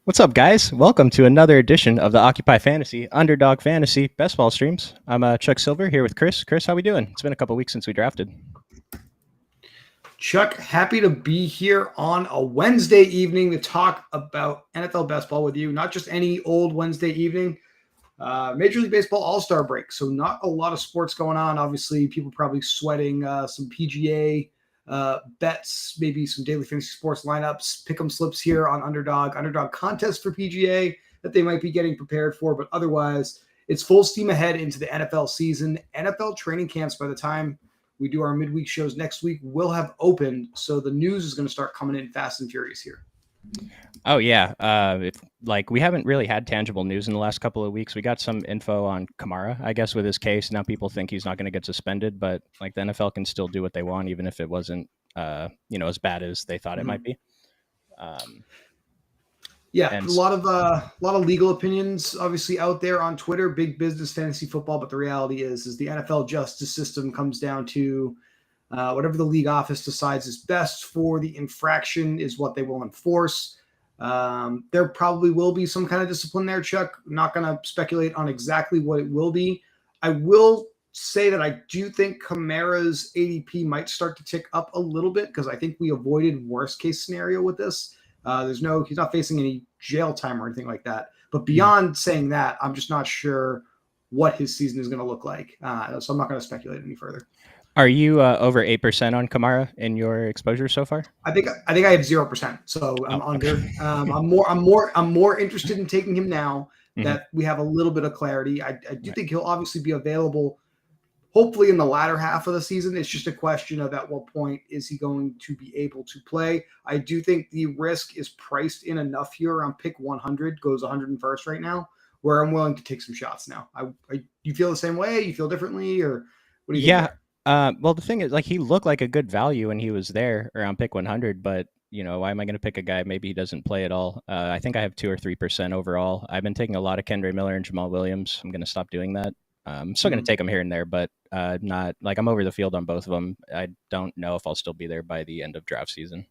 What's up, guys? Welcome to another edition of the Occupy Fantasy Underdog Fantasy Best Ball Streams. I'm Chuck Silver here with Chris. Chris, how we doing? It's been a couple weeks since we drafted. Chuck, happy to be here on a Wednesday evening to talk about NFL best ball with you. Not just any old Wednesday evening, Major League Baseball All-Star break. So not a lot of sports going on. Obviously, people probably sweating some PGA bets, maybe some daily fantasy sports lineups, pick 'em slips here on Underdog contest for PGA that they might be getting prepared for. But otherwise, it's full steam ahead into the NFL season. NFL training camps by the time we do our midweek shows next week will have opened. So the news is going to start coming in fast and furious here. Oh yeah, we haven't really had tangible news in the last couple of weeks. We got some info on Kamara, I guess, with his case. Now people think he's not going to get suspended, but like the NFL can still do what they want, even if it wasn't, as bad as they thought it might be. Yeah, a lot of legal opinions obviously out there on Twitter, big business fantasy football, but the reality is the NFL justice system comes down to whatever the league office decides is best for the infraction is what they will enforce. There probably will be some kind of discipline there, Chuck. I'm not going to speculate on exactly what it will be. I will say that I do think Kamara's ADP might start to tick up a little bit because I think we avoided worst case scenario with this. He's not facing any jail time or anything like that. But beyond saying that, I'm just not sure what his season is going to look like. So I'm not going to speculate any further. Are you over 8% on Kamara in your exposure so far? I think I have 0%. So I'm under. I'm more interested in taking him now that we have a little bit of clarity. I do think he'll obviously be available hopefully in the latter half of the season. It's just a question of at what point is he going to be able to play. I do think the risk is priced in enough here around pick 100, goes 101st right now, where I'm willing to take some shots now. You feel the same way? You feel differently? Or what do you think? Well, the thing is, like, he looked like a good value when he was there around pick 100, but why am I going to pick a guy? Maybe he doesn't play at all. I think I have 2 or 3% overall. I've been taking a lot of Kendre Miller and Jamal Williams. I'm going to stop doing that. I'm still going to take them here and there, but not like I'm over the field on both of them. I don't know if I'll still be there by the end of draft season.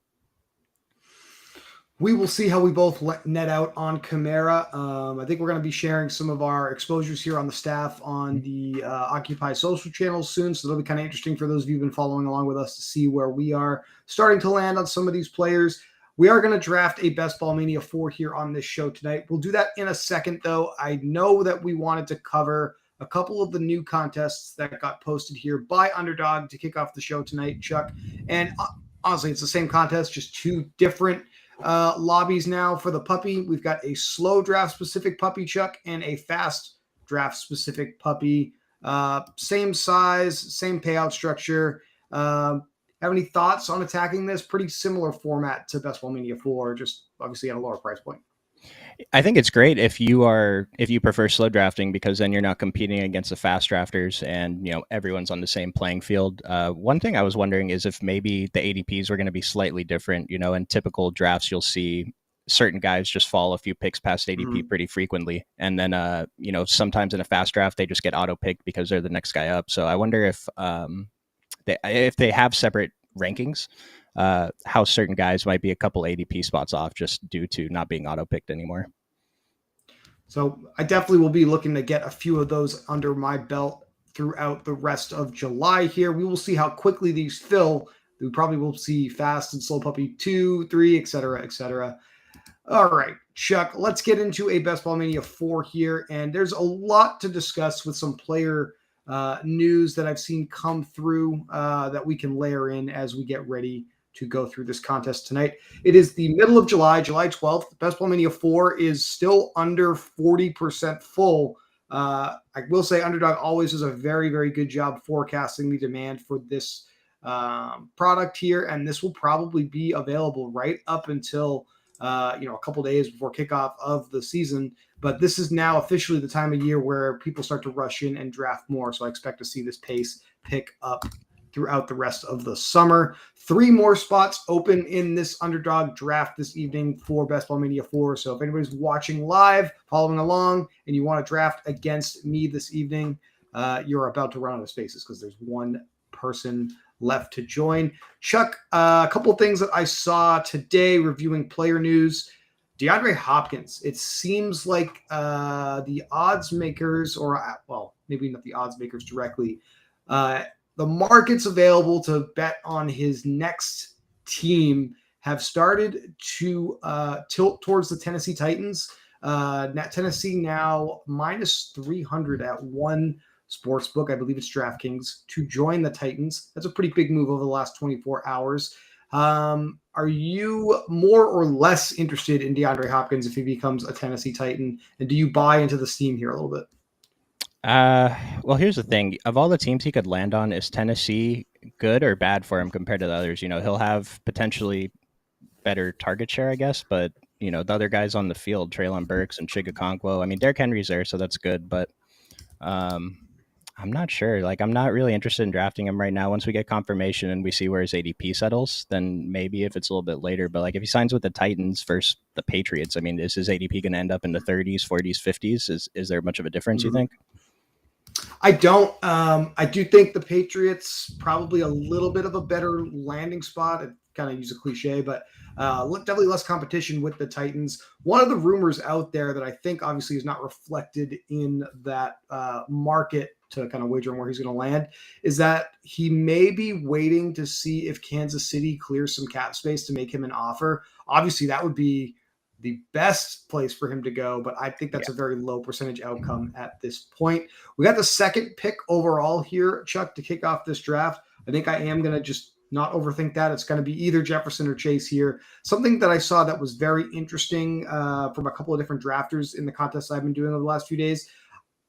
We will see how we both net out on Kamara. I think we're going to be sharing some of our exposures here on the staff on the Occupy social channels soon. So it'll be kind of interesting for those of you who've been following along with us to see where we are starting to land on some of these players. We are going to draft a Best Ball Mania 4 here on this show tonight. We'll do that in a second, though. I know that we wanted to cover a couple of the new contests that got posted here by Underdog to kick off the show tonight, Chuck. And honestly, it's the same contest, just 2 different lobbies now for the puppy. We've got a slow draft specific puppy, Chuck, and a fast draft specific puppy. Same size, same payout structure. Have any thoughts on attacking this? Pretty similar format to Best Ball Mania 4, just obviously at a lower price point. I think it's great if you prefer slow drafting, because then you're not competing against the fast drafters and everyone's on the same playing field. One thing I was wondering is if maybe the ADPs were going to be slightly different. In typical drafts, you'll see certain guys just fall a few picks past ADP pretty frequently, and then sometimes in a fast draft they just get auto picked because they're the next guy up. So I wonder if they have separate rankings, how certain guys might be a couple ADP spots off just due to not being auto-picked anymore. So I definitely will be looking to get a few of those under my belt throughout the rest of July here. We will see how quickly these fill. We probably will see fast and slow puppy 2, 3, et cetera, et cetera. All right, Chuck, let's get into a Best Ball Mania 4 here. And there's a lot to discuss with some player news that I've seen come through that we can layer in as we get ready to go through this contest tonight. It is the middle of July, July 12th. Best Ball Mania 4 is still under 40% full. I will say Underdog always does a very, very good job forecasting the demand for this product here, and this will probably be available right up until a couple days before kickoff of the season. But this is now officially the time of year where people start to rush in and draft more, so I expect to see this pace pick up throughout the rest of the summer. 3 more spots open in this Underdog draft this evening for Best Ball Mania 4. So if anybody's watching live, following along, and you want to draft against me this evening, you're about to run out of spaces because there's 1 person left to join. Chuck, a couple of things that I saw today reviewing player news. DeAndre Hopkins. It seems like the odds makers, or well, maybe not the odds makers directly, uh, the markets available to bet on his next team have started to tilt towards the Tennessee Titans. Tennessee now minus 300 at one sports book. I believe it's DraftKings to join the Titans. That's a pretty big move over the last 24 hours. Are you more or less interested in DeAndre Hopkins if he becomes a Tennessee Titan? And do you buy into the steam here a little bit? Well, here's the thing. Of all the teams he could land on, is Tennessee good or bad for him compared to the others? He'll have potentially better target share, I guess, but the other guys on the field, Traylon Burks and Chigakonkwo. I mean, Derrick Henry's there, so that's good, but um, I'm not sure. Like, I'm not really interested in drafting him right now. Once we get confirmation and we see where his ADP settles, then maybe if it's a little bit later. But like, if he signs with the Titans versus the Patriots, I mean, is his ADP going to end up in the 30s, 40s, 50s? Is there much of a difference? You think? I don't. I do think the Patriots probably a little bit of a better landing spot. I kind of use a cliche, but definitely less competition with the Titans. One of the rumors out there that I think obviously is not reflected in that market to kind of wager on where he's going to land is that he may be waiting to see if Kansas City clears some cap space to make him an offer. Obviously, that would be the best place for him to go, but I think that's a very low percentage outcome at this point. We got the second pick overall here, Chuck, to kick off this draft. I think I am going to just not overthink that. It's going to be either Jefferson or Chase here. Something that I saw that was very interesting from a couple of different drafters in the contest I've been doing over the last few days.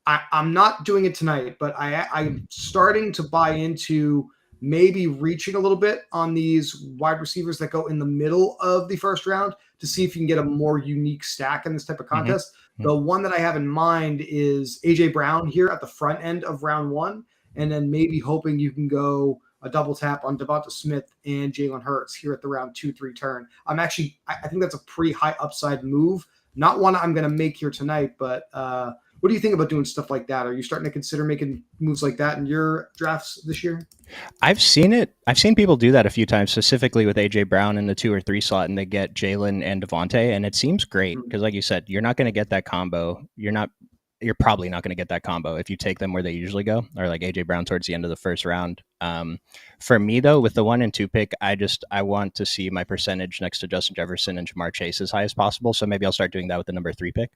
I'm not doing it tonight, but I'm starting to buy into maybe reaching a little bit on these wide receivers that go in the middle of the first round to see if you can get a more unique stack in this type of contest. Mm-hmm. The one that I have in mind is AJ Brown here at the front end of round one, and then maybe hoping you can go a double tap on Devonta Smith and Jalen Hurts here at the round 2-3 turn. I think that's a pretty high upside move. Not one I'm going to make here tonight, but what do you think about doing stuff like that? Are you starting to consider making moves like that in your drafts this year? I've seen it. I've seen people do that a few times, specifically with AJ Brown in the 2 or 3 slot, and they get Jalen and Devontae, and it seems great because, like you said, you're not going to get that combo. You're probably not going to get that combo if you take them where they usually go, or like AJ Brown towards the end of the first round. For me, though, with the 1 and 2 pick, I want to see my percentage next to Justin Jefferson and Jamar Chase as high as possible. So maybe I'll start doing that with the number 3 pick.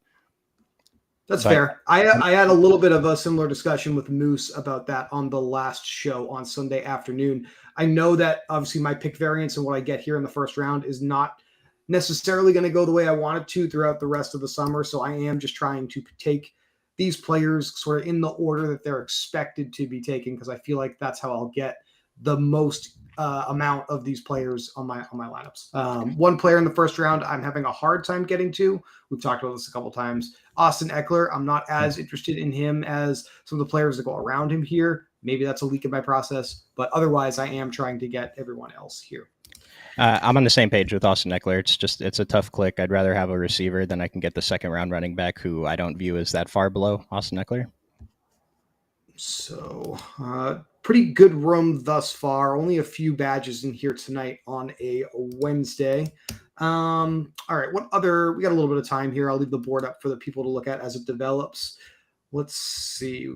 That's fair. I had a little bit of a similar discussion with Moose about that on the last show on Sunday afternoon. I know that obviously my pick variance and what I get here in the first round is not necessarily going to go the way I want it to throughout the rest of the summer. So I am just trying to take these players sort of in the order that they're expected to be taken, because I feel like that's how I'll get the most amount of these players on my lineups. One player in the first round I'm having a hard time getting to. We've talked about this a couple times. Austin Eckler, I'm not as interested in him as some of the players that go around him here. Maybe that's a leak in my process, but otherwise I am trying to get everyone else here. I'm on the same page with Austin Eckler. It's a tough click. I'd rather have a receiver than I can get the second round running back who I don't view as that far below Austin Eckler. So pretty good room thus far. Only a few badges in here tonight on a Wednesday. All right, we got a little bit of time here. I'll leave the board up for the people to look at as it develops. Let's see.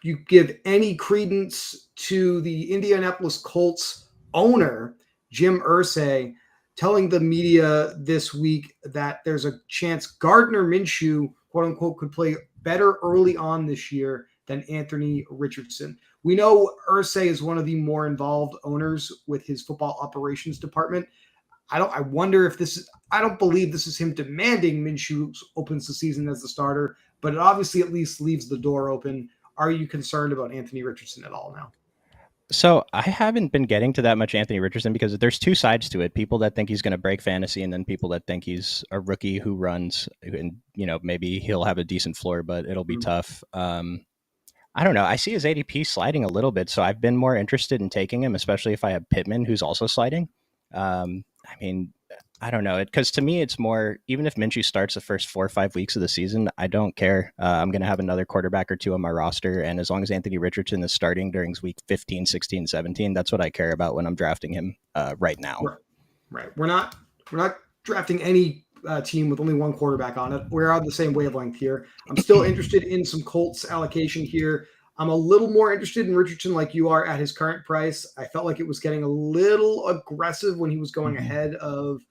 You give any credence to the Indianapolis Colts owner, Jim Irsay, telling the media this week that there's a chance Gardner Minshew, quote unquote, could play better early on this year than Anthony Richardson. We know Irsay is one of the more involved owners with his football operations department. I wonder if I don't believe this is him demanding Minshew opens the season as the starter, but it obviously at least leaves the door open. Are you concerned about Anthony Richardson at all now? So I haven't been getting to that much Anthony Richardson because there's two sides to it. People that think he's going to break fantasy, and then people that think he's a rookie who runs, and maybe he'll have a decent floor, but it'll be tough. I don't know. I see his ADP sliding a little bit, so I've been more interested in taking him, especially if I have Pittman, who's also sliding. I don't know it, because to me, it's more, even if Minshew starts the first 4 or 5 weeks of the season, I don't care. I'm going to have another quarterback or two on my roster. And as long as Anthony Richardson is starting during week 15, 16, 17, that's what I care about when I'm drafting him right now. Right. We're not drafting any team with only one quarterback on it. We're on the same wavelength here. I'm still interested in some Colts allocation here. I'm a little more interested in Richardson like you are at his current price. I felt like it was getting a little aggressive when he was going ahead of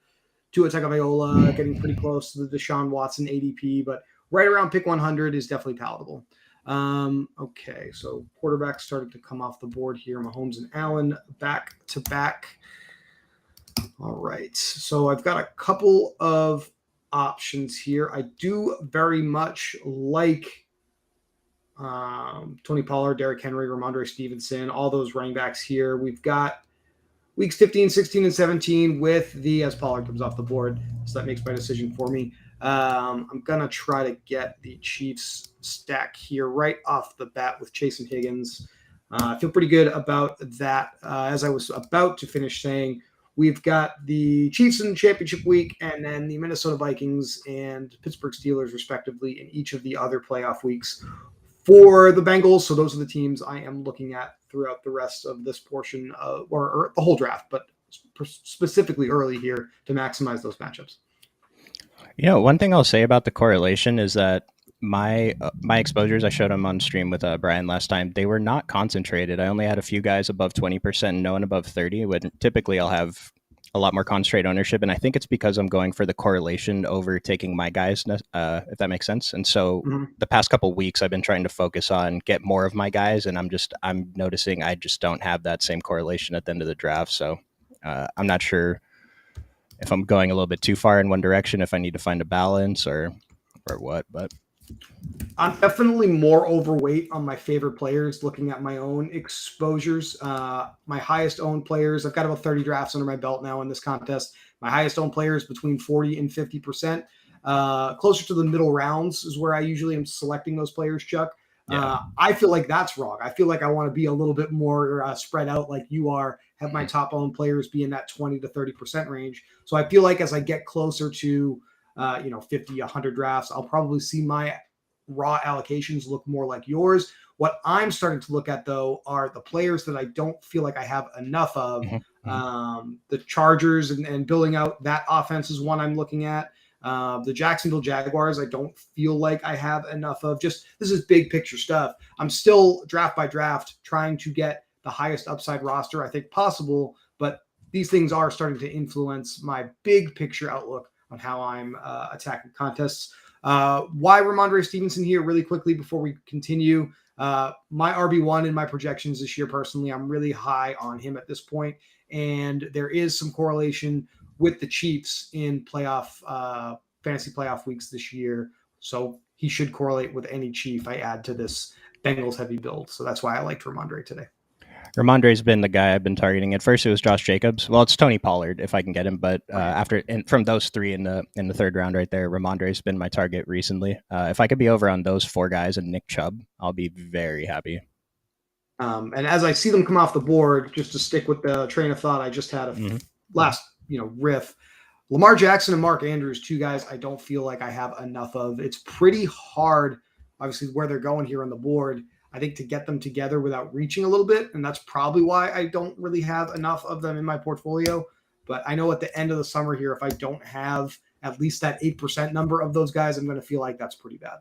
Tua Tagovailoa, getting pretty close to the Deshaun Watson ADP, but right around pick 100 is definitely palatable. Okay, so quarterbacks started to come off the board here. Mahomes and Allen back to back. All right, so I've got a couple of options here. I do very much like Tony Pollard, Derrick Henry, Ramondre Stevenson, all those running backs here. We've got weeks 15, 16, and 17 with the, as Pollard comes off the board. So that makes my decision for me. I'm going to try to get the Chiefs stack here right off the bat with Chase and Higgins. I feel pretty good about that. As I was about to finish saying, we've got the Chiefs in championship week and then the Minnesota Vikings and Pittsburgh Steelers, respectively, in each of the other playoff weeks for the Bengals. So those are the teams I am looking at throughout the rest of this portion or the whole draft, but specifically early here to maximize those matchups. Yeah, one thing I'll say about the correlation is that my exposures, I showed them on stream with Brian last time, they were not concentrated. I only had a few guys above 20% and no one above 30. When typically I'll have a lot more concentrated ownership, and I think it's because I'm going for the correlation over taking my guys, if that makes sense. And so the past couple of weeks I've been trying to focus on get more of my guys, and I'm noticing I just don't have that same correlation at the end of the draft. So I'm not sure if I'm going a little bit too far in one direction, if I need to find a balance or what, but I'm definitely more overweight on my favorite players looking at my own exposures. My highest owned players, I've got about 30 drafts under my belt now in this contest. My highest owned players between 40 and 50%. Closer to the middle rounds is where I usually am selecting those players, Chuck. Yeah. I feel like that's wrong. I feel like I want to be a little bit more spread out like you are, have my top owned players be in that 20 to 30% range. So I feel like as I get closer to 50, 100 drafts, I'll probably see my raw allocations look more like yours. What I'm starting to look at, though, are the players that I don't feel like I have enough of. The Chargers and building out that offense is one I'm looking at. The Jacksonville Jaguars, I don't feel like I have enough of. Just this is big picture stuff. I'm still draft by draft trying to get the highest upside roster I think possible, but these things are starting to influence my big picture outlook on how I'm attacking contests. Why Ramondre Stevenson here really quickly before we continue. My RB1 in my projections this year, personally, I'm really high on him at this point. And there is some correlation with the Chiefs in fantasy playoff weeks this year. So he should correlate with any Chief I add to this Bengals heavy build. So that's why I liked Ramondre today. Ramondre's been the guy I've been targeting. At first, it was Josh Jacobs. Well, it's Tony Pollard if I can get him, but from those three in the third round right there, Ramondre's been my target recently. If I could be over on those four guys and Nick Chubb, I'll be very happy. And as I see them come off the board, just to stick with the train of thought I just had last riff, Lamar Jackson and Mark Andrews, two guys I don't feel like I have enough of. It's pretty hard, obviously, where they're going here on the board, I think, to get them together without reaching a little bit. And that's probably why I don't really have enough of them in my portfolio. But I know at the end of the summer here, if I don't have at least that 8% number of those guys, I'm going to feel like that's pretty bad.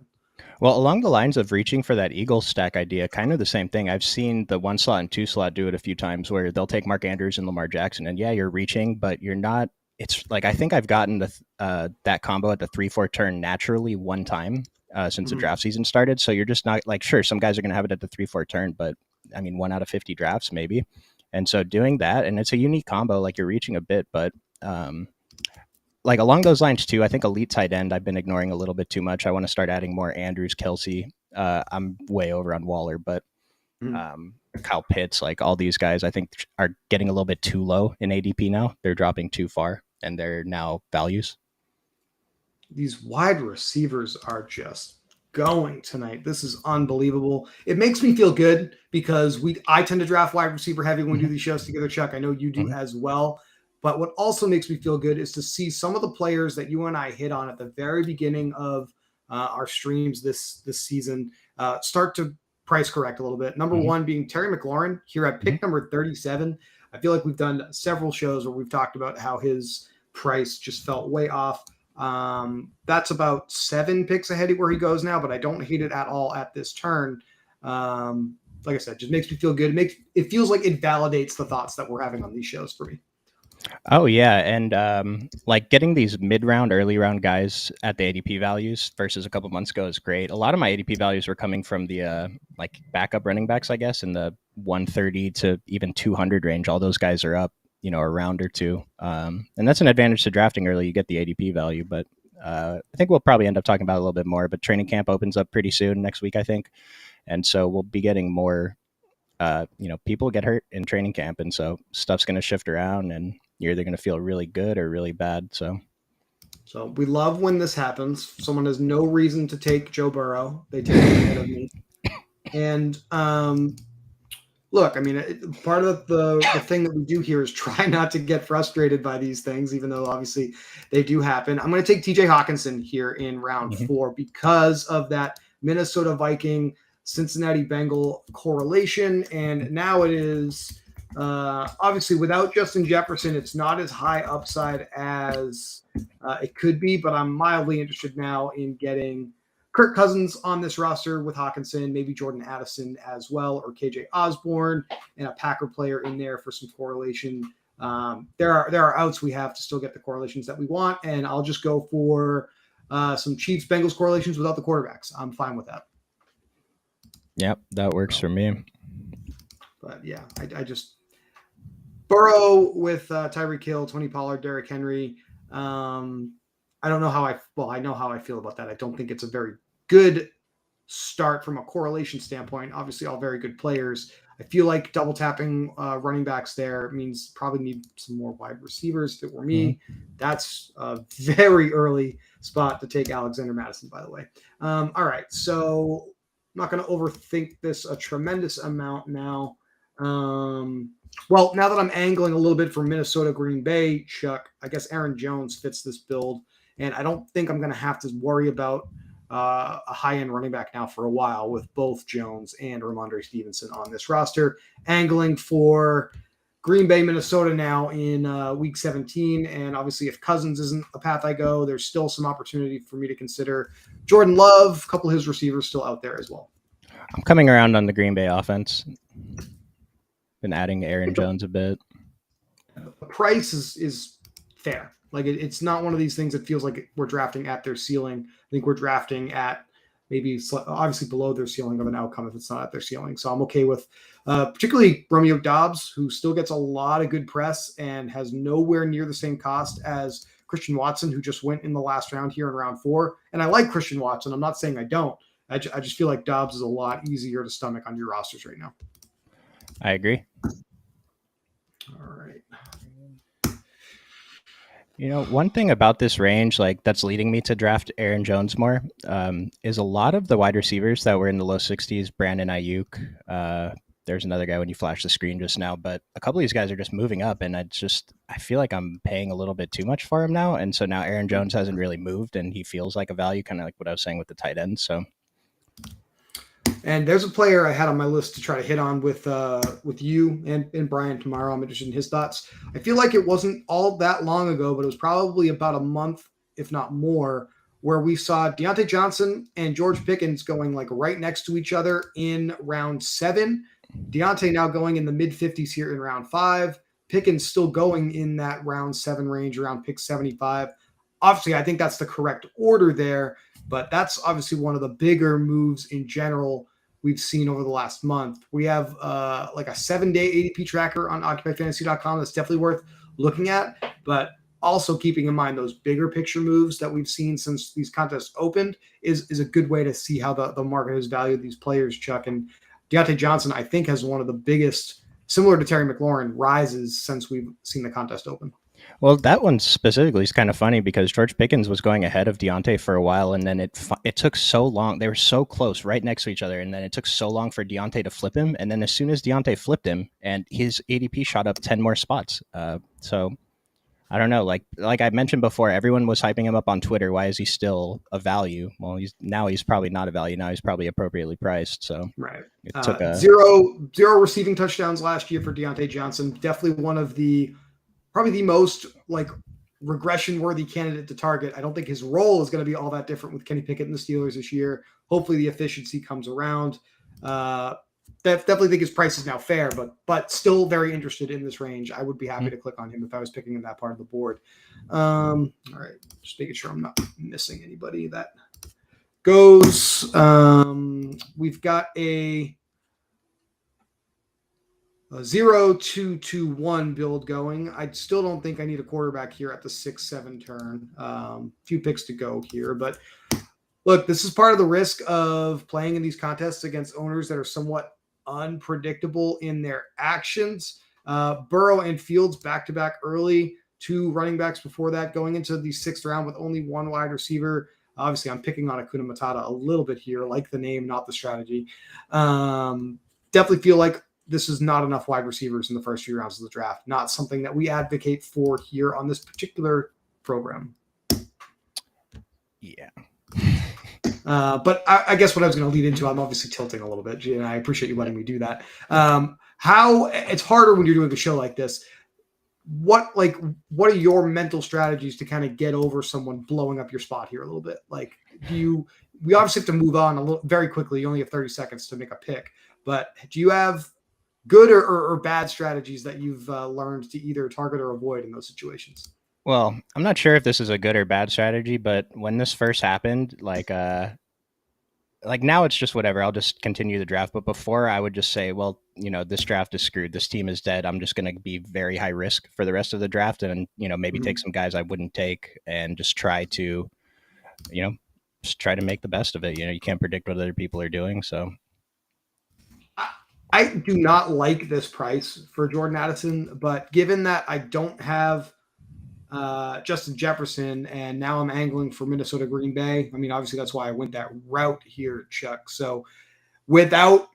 Well, along the lines of reaching for that Eagles stack idea, kind of the same thing. I've seen the one slot and two slot do it a few times where they'll take Mark Andrews and Lamar Jackson. And yeah, you're reaching, but you're not. It's like I think I've gotten that combo at the 3-4 turn naturally one time since the draft season started. So you're just not like, sure, some guys are going to have it at the 3-4 turn, but I mean, 1 out of 50 drafts maybe. And so doing that, and it's a unique combo, like you're reaching a bit, but like along those lines too, I think elite tight end I've been ignoring a little bit too much. I want to start adding more Andrews, Kelsey. I'm way over on Waller, but Kyle Pitts, like all these guys, I think are getting a little bit too low in ADP now. They're dropping too far, and they're now values. These wide receivers are just going tonight. This is unbelievable. It makes me feel good because I tend to draft wide receiver heavy when we do these shows together, Chuck. I know you do as well. But what also makes me feel good is to see some of the players that you and I hit on at the very beginning of our streams this season start to price correct a little bit. Number one being Terry McLaurin here at pick number 37. I feel like we've done several shows where we've talked about how his price just felt way off. That's about 7 picks ahead of where he goes now, but I don't hate it at all at this turn. Like I said, just makes me feel good. It feels like it validates the thoughts that we're having on these shows for me. Oh yeah, and like getting these mid-round, early-round guys at the ADP values versus a couple months ago is great. A lot of my ADP values were coming from the like backup running backs, I guess, in the 130 to even 200 range. All those guys are up, a round or two, and that's an advantage to drafting early. You get the ADP value, but I think we'll probably end up talking about it a little bit more. But training camp opens up pretty soon next week, I think, and so we'll be getting more people get hurt in training camp, and so stuff's going to shift around, and you're either going to feel really good or really bad. So we love when this happens. Someone has no reason to take Joe Burrow; they take him ahead of me. And look, I mean, part of the thing that we do here is try not to get frustrated by these things, even though obviously they do happen. I'm going to take TJ Hawkinson here in round 4 because of that Minnesota Viking Cincinnati Bengal correlation. And now it is obviously without Justin Jefferson, it's not as high upside as it could be, but I'm mildly interested now in getting Kirk Cousins on this roster with Hawkinson, maybe Jordan Addison as well, or KJ Osborne, and a Packer player in there for some correlation. There are outs we have to still get the correlations that we want, and I'll just go for some Chiefs Bengals correlations without the quarterbacks. I'm fine with that. Yep, that works for me. But yeah, I just Burrow with Tyreek Hill, Tony Pollard, Derrick Henry. I don't know how I know how I feel about that. I don't think it's a very good start from a correlation standpoint. Obviously, all very good players. I feel like double tapping running backs there means probably need some more wide receivers. If it were me, that's a very early spot to take Alexander Madison, by the way. All right, so I'm not going to overthink this a tremendous amount now. Well, now that I'm angling a little bit for Minnesota Green Bay, Chuck, I guess Aaron Jones fits this build. And I don't think I'm going to have to worry about a high-end running back now for a while with both Jones and Ramondre Stevenson on this roster. Angling for Green Bay, Minnesota now in Week 17. And obviously, if Cousins isn't a path I go, there's still some opportunity for me to consider Jordan Love, a couple of his receivers still out there as well. I'm coming around on the Green Bay offense. Been adding Aaron Jones a bit. The price is fair. Like it's not one of these things that feels like we're drafting at their ceiling. I think we're drafting at maybe obviously below their ceiling of an outcome if it's not at their ceiling. So I'm okay with particularly Romeo Doubs, who still gets a lot of good press and has nowhere near the same cost as Christian Watson, who just went in the last round here in round 4. And I like Christian Watson. I'm not saying I don't. I just feel like Doubs is a lot easier to stomach on your rosters right now. I agree. All right. One thing about this range, like that's leading me to draft Aaron Jones more, is a lot of the wide receivers that were in the low 60s. Brandon Ayuk. There's another guy when you flash the screen just now, but a couple of these guys are just moving up, and I feel like I'm paying a little bit too much for him now, and so now Aaron Jones hasn't really moved, and he feels like a value, kind of like what I was saying with the tight end. So. And there's a player I had on my list to try to hit on with you and Brian tomorrow. I'm interested in his thoughts. I feel like it wasn't all that long ago, but it was probably about a month, if not more, where we saw Deontay Johnson and George Pickens going like right next to each other in round 7. Deontay now going in the mid 50s here in round 5. Pickens still going in that round 7 range, around pick 75. Obviously, I think that's the correct order there, but that's obviously one of the bigger moves in general we've seen over the last month. We have like a 7-day ADP tracker on OccupyFantasy.com that's definitely worth looking at, but also keeping in mind those bigger picture moves that we've seen since these contests opened is a good way to see how the market has valued these players, Chuck. And Deontay Johnson, I think, has one of the biggest, similar to Terry McLaurin, rises since we've seen the contest open. Well, that one specifically is kind of funny because George Pickens was going ahead of Deontay for a while, and then it took so long. They were so close, right next to each other, and then it took so long for Deontay to flip him. And then as soon as Deontay flipped him, and his ADP shot up 10 more spots. So I don't know. Like I mentioned before, everyone was hyping him up on Twitter. Why is he still a value? Well, he's probably not a value. Now he's probably appropriately priced. So right. It took zero receiving touchdowns last year for Deontay Johnson. Definitely one of the probably the most like regression-worthy candidate to target. I don't think his role is going to be all that different with Kenny Pickett and the Steelers this year. Hopefully, the efficiency comes around. Definitely think his price is now fair, but still very interested in this range. I would be happy to click on him if I was picking in that part of the board. All right, just making sure I'm not missing anybody that goes. We've got a 0-2-2-1 build going. I still don't think I need a quarterback here at the 6-7 turn. Few picks to go here, but look, this is part of the risk of playing in these contests against owners that are somewhat unpredictable in their actions. Burrow and Fields back-to-back early, 2 running backs before that, going into the 6th round with only 1 wide receiver. Obviously, I'm picking on Akuna Matata a little bit here, like the name, not the strategy. Definitely feel like this is not enough wide receivers in the first few rounds of the draft. Not something that we advocate for here on this particular program. Yeah. But I guess what I was going to lead into, I'm obviously tilting a little bit, and I appreciate you letting me do that. How it's harder when you're doing a show like this. What are your mental strategies to kind of get over someone blowing up your spot here a little bit? Like, we obviously have to move on very quickly. You only have 30 seconds to make a pick, but do you have good or bad strategies that you've learned to either target or avoid in those situations? Well, I'm not sure if this is a good or bad strategy, but when this first happened, like now it's just whatever. I'll just continue the draft. But before, I would just say, well, this draft is screwed. This team is dead. I'm just going to be very high risk for the rest of the draft, and maybe take some guys I wouldn't take, and just try to, make the best of it. You can't predict what other people are doing, so. I do not like this price for Jordan Addison, but given that I don't have Justin Jefferson, and now I'm angling for Minnesota Green Bay. I mean, obviously that's why I went that route here, Chuck. So without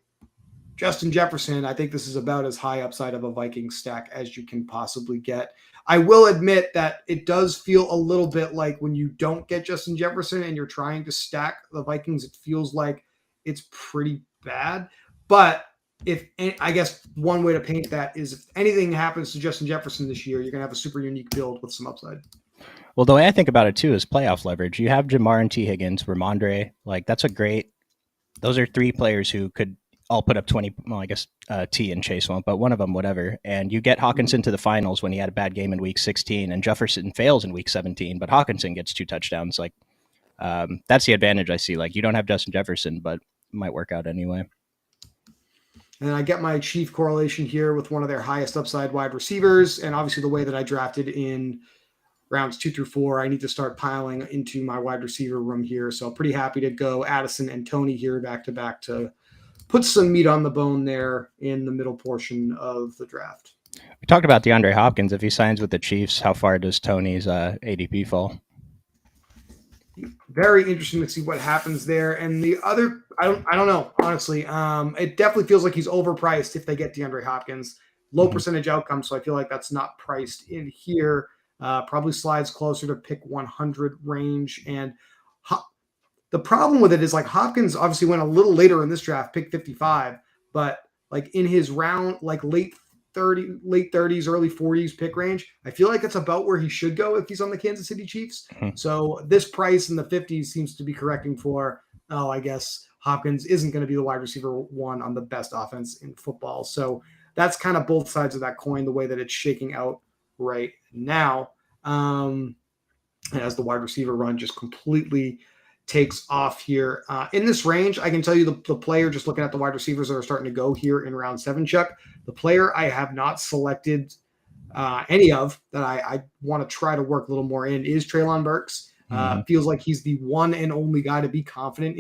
Justin Jefferson, I think this is about as high upside of a Vikings stack as you can possibly get. I will admit that it does feel a little bit like when you don't get Justin Jefferson and you're trying to stack the Vikings, it feels like it's pretty bad. But I guess one way to paint that is if anything happens to Justin Jefferson this year, you're going to have a super unique build with some upside. Well, the way I think about it too is playoff leverage. You have Jamar and T. Higgins, Ramondre. Those are 3 players who could all put up 20. Well, I guess T and Chase won't, but one of them, whatever. And you get Hawkinson to the finals when he had a bad game in week 16, and Jefferson fails in week 17, but Hawkinson gets 2 touchdowns. That's the advantage I see. You don't have Justin Jefferson, but it might work out anyway. And I get my chief correlation here with one of their highest upside wide receivers. And obviously the way that I drafted in rounds 2 through 4, I need to start piling into my wide receiver room here. So pretty happy to go Addison and Tony here back to back to put some meat on the bone there in the middle portion of the draft. We talked about DeAndre Hopkins. If he signs with the Chiefs, how far does Tony's ADP fall? Very interesting to see what happens there. And the other, I don't know, honestly. It definitely feels like he's overpriced if they get DeAndre Hopkins. Low percentage outcome, so I feel like that's not priced in here. Probably slides closer to pick 100 range. And the problem with it is Hopkins obviously went a little later in this draft, pick 55, but in his round, late 30s, early 40s pick range, I feel like it's about where he should go if he's on the Kansas City Chiefs. So this price in the 50s seems to be correcting for, I guess Hopkins isn't going to be the wide receiver 1 on the best offense in football. So that's kind of both sides of that coin, the way that it's shaking out right now. As the wide receiver run just completely takes off here. In this range, I can tell you the player, just looking at the wide receivers that are starting to go here in round 7, Chuck, the player I have not selected any of that I want to try to work a little more in is Treylon Burks. Feels like he's the one and only guy to be confident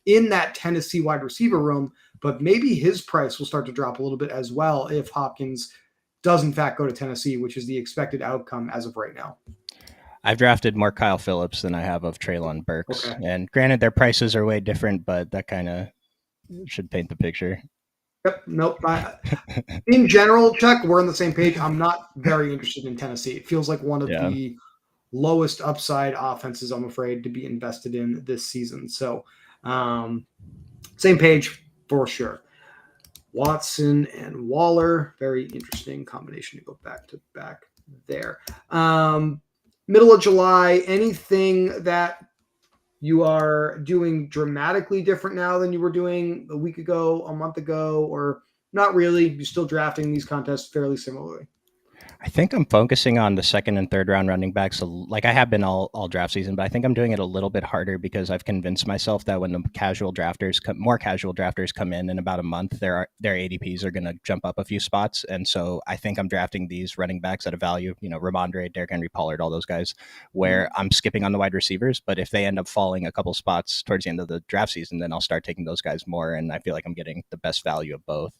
in that Tennessee wide receiver room, but maybe his price will start to drop a little bit as well if Hopkins does in fact go to Tennessee, which is the expected outcome as of right now. I've drafted more Kyle Phillips than I have of Treylon Burks. Okay. And granted, their prices are way different, but that kind of should paint the picture. Yep. Nope. In general, Chuck, we're on the same page. I'm not very interested in Tennessee. It feels like one of the lowest upside offenses, I'm afraid, to be invested in this season. So same page for sure. Watson and Waller, very interesting combination to go back to back there. Middle of July, anything that you are doing dramatically different now than you were doing a week ago, a month ago, or not really? You're still drafting these contests fairly similarly. I think I'm focusing on the second and third round running backs. Like I have been all draft season, but I think I'm doing it a little bit harder because I've convinced myself that when the more casual drafters come in about a month, their ADPs are going to jump up a few spots, and so I think I'm drafting these running backs at a value, Ramondre, Derrick Henry, Pollard, all those guys, where I'm skipping on the wide receivers. But if they end up falling a couple spots towards the end of the draft season, then I'll start taking those guys more, and I feel like I'm getting the best value of both.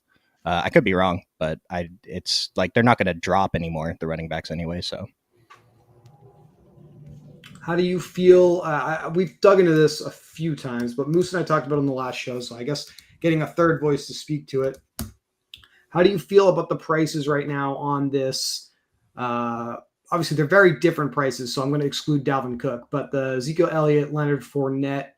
I could be wrong, but it's like they're not going to drop anymore, the running backs anyway. So How do you feel? We've dug into this a few times, but Moose and I talked about it on the last show, so I guess getting a third voice to speak to it. How do you feel about the prices right now on this? Uh, Obviously, they're very different prices, so I'm going to exclude Dalvin Cook, but the Ezekiel Elliott, Leonard Fournette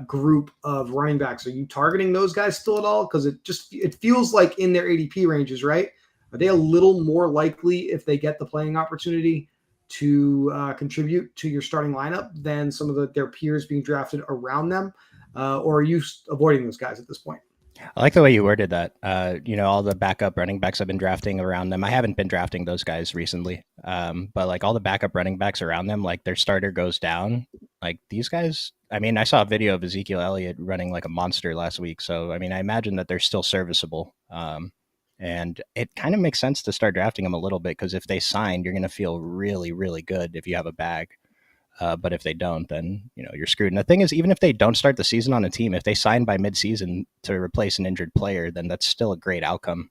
group of running backs, are you targeting those guys still at all? Because it feels like in their ADP ranges, right? Are they a little more likely if they get the playing opportunity to contribute to your starting lineup than some of their peers being drafted around them? Or are you avoiding those guys at this point? I like the way you worded that. All the backup running backs I've been drafting around them. I haven't been drafting those guys recently, but like all the backup running backs around them, like their starter goes down. Like these guys, I mean, I saw a video of Ezekiel Elliott running like a monster last week, so I mean, I imagine that they're still serviceable. And it kind of makes sense to start drafting them a little bit because if they sign, you're going to feel really, really good if you have a bag. But if they don't, then you're screwed. And the thing is, even if they don't start the season on a team, if they sign by midseason to replace an injured player, then that's still a great outcome.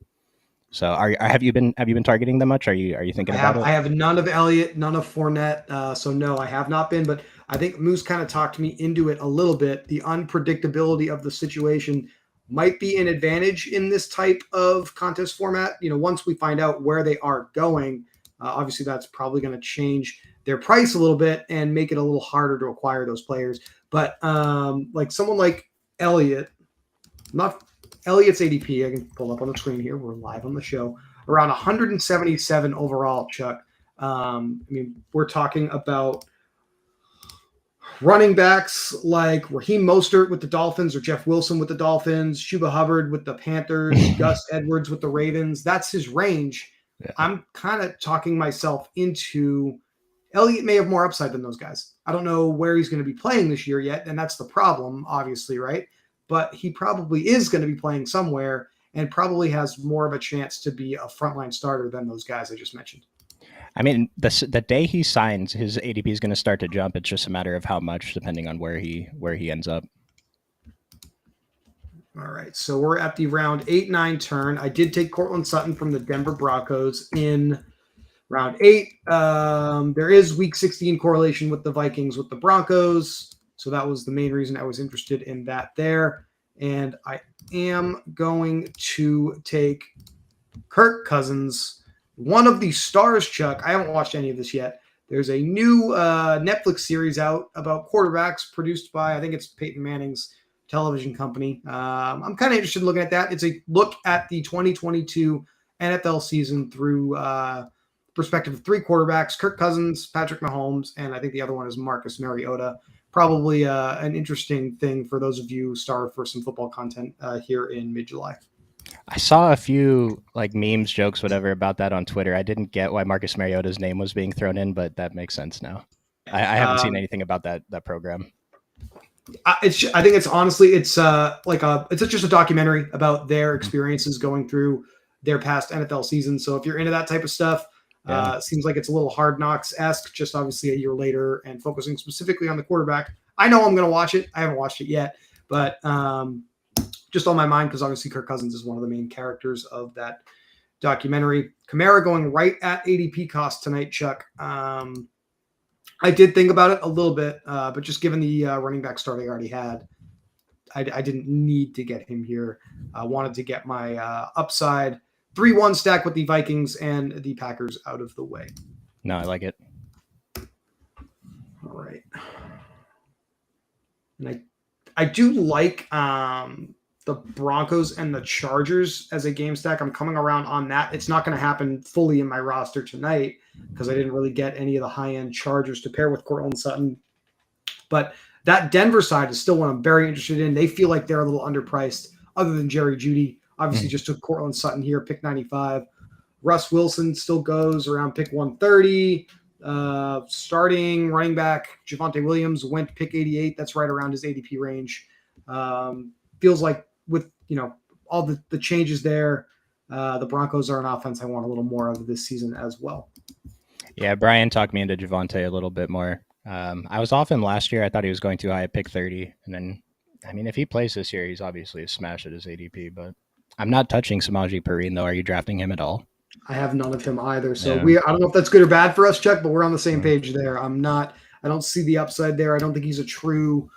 So, have you been targeting them much? Are you thinking about I it? have none of Elliott, none of Fournette. So no, I have not been. But I think Moose kind of talked me into it a little bit. The unpredictability of the situation might be an advantage in this type of contest format. Once we find out where they are going, obviously that's probably going to change their price a little bit and make it a little harder to acquire those players. But like someone like Elliott, not Elliott's ADP, I can pull up on the screen here. We're live on the show. Around 177 overall, Chuck. I mean, we're talking about running backs like Raheem Mostert with the Dolphins or Jeff Wilson with the Dolphins, Chuba Hubbard with the Panthers, Gus Edwards with the Ravens. That's his range. Yeah. I'm kind of talking myself into Elliott may have more upside than those guys. I don't know where he's going to be playing this year yet, and that's the problem, obviously, right? But he probably is going to be playing somewhere and probably has more of a chance to be a frontline starter than those guys I just mentioned. I mean, the day he signs, his ADP is going to start to jump. It's just a matter of how much, depending on where he ends up. All right, so we're at the round 8-9 turn. I did take Cortland Sutton from the Denver Broncos in round 8. There is week 16 correlation with the Vikings with the Broncos. So that was the main reason I was interested in that there. And I am going to take Kirk Cousins, one of the stars, Chuck. I haven't watched any of this yet. There's a new Netflix series out about quarterbacks produced by, I think it's Peyton Manning's television company. I'm kind of interested in looking at that. It's a look at the 2022 NFL season through perspective of three quarterbacks: Kirk Cousins, Patrick Mahomes, and I think the other one is Marcus Mariota. Probably an interesting thing for those of you who starve for some football content here in mid-July. I saw a few like memes, jokes, whatever about that on Twitter. I didn't get why Marcus Mariota's name was being thrown in, but that makes sense now. I haven't seen anything about that program. I think it's honestly it's just a documentary about their experiences going through their past NFL seasons. So if you're into that type of stuff, Yeah. seems like it's a little Hard Knocks esque, just obviously a year later and focusing specifically on the quarterback. I know I'm going to watch it. I haven't watched it yet, but just on my mind because obviously Kirk Cousins is one of the main characters of that documentary. Kamara going right at ADP cost tonight, Chuck. I did think about it a little bit, but just given the running back start I already had, I didn't need to get him here. I wanted to get my upside 3-1 stack with the Vikings and the Packers out of the way. No, I like it. All right. And I do like the Broncos and the Chargers as a game stack. I'm coming around on that. It's not going to happen fully in my roster tonight because I didn't really get any of the high-end Chargers to pair with Cortland Sutton. But that Denver side is still one I'm very interested in. They feel like they're a little underpriced other than Jerry Jeudy. Obviously, just took Cortland Sutton here, pick 95. Russ Wilson still goes around pick 130. Starting running back Javonte Williams went pick 88. That's right around his ADP range. Feels like with all the changes there, the Broncos are an offense I want a little more of this season as well. Yeah, Brian talked me into Javonte a little bit more. I was off him last year. I thought he was going too high at pick 30. And then, I mean, if he plays this year, he's obviously a smash at his ADP. But I'm not touching Samaje Perine, though. Are you drafting him at all? I have none of him either. So I don't know if that's good or bad for us, Chuck, but we're on the same page there. I don't see the upside there. I don't think he's a true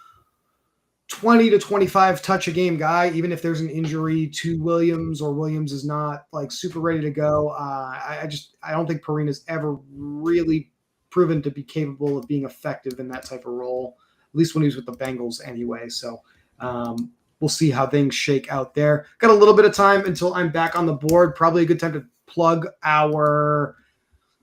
20 to 25 touch a game guy, even if there's an injury to Williams or Williams is not like super ready to go. I don't think Perine has ever really proven to be capable of being effective in that type of role, at least when he was with the Bengals anyway. So we'll see how things shake out there. Got a little bit of time until I'm back on the board. Probably a good time to plug our